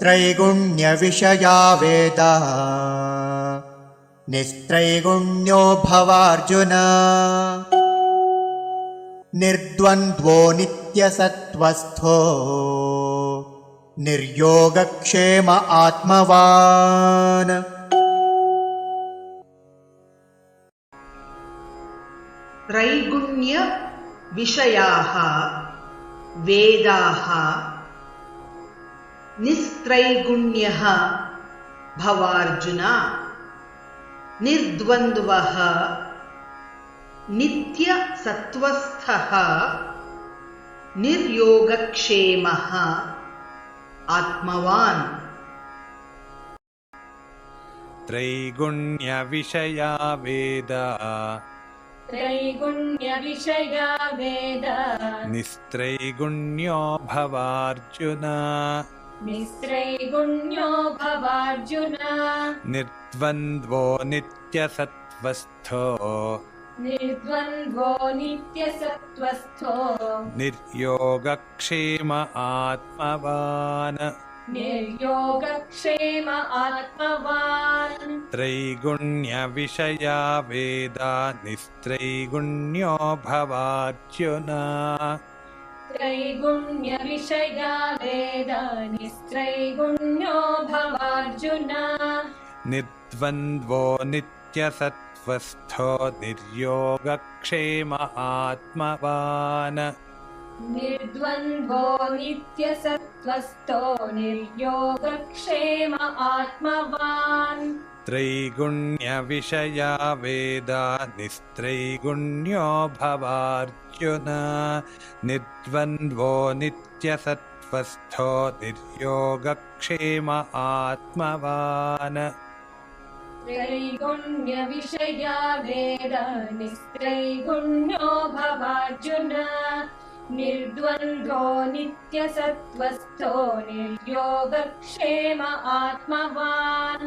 त्रैगुण्यविषया वेदाः निस्त्रैगुण्यो भवार्जुन निर्द्वन्द्वो नित्यसत्त्वस्थो निर्योगक्षेम आत्मवान्। त्रैगुण्य विषयाः वेदाः निस्त्रैगुण्यः भवार्जुन निर्द्वन्द्वः नित्यसत्त्वस्थः निर्योगक्षेमः आत्मवान्। त्रैगुण्यविषया वेदाः निस्त्रैगुण्यो भवार्जुन निर्द्वन्द्वो नित्यसत्त्वस्थो निर्योगक्षेम आत्मवान्। त्रैगुण्यविषया वेदा निस्त्रैगुण्यो भवार्जुन निर्द्वन्द्वो नित्यसत्त्वस्थो निर्योगक्षेम आत्मवान्। त्रैगुण्यविषया वेदा निस्त्रैगुण्यो भवार्जुन निर्द्वन्द्वो नित्यसत्त्वस्थो निर्योगक्षेम आत्मवान्। त्रैगुण्यविषया वेदा निस्त्रैगुण्यो भवार्जुन निर्द्वन्द्वो नित्यसत्त्वस्थो निर्योगक्षेम आत्मवान्।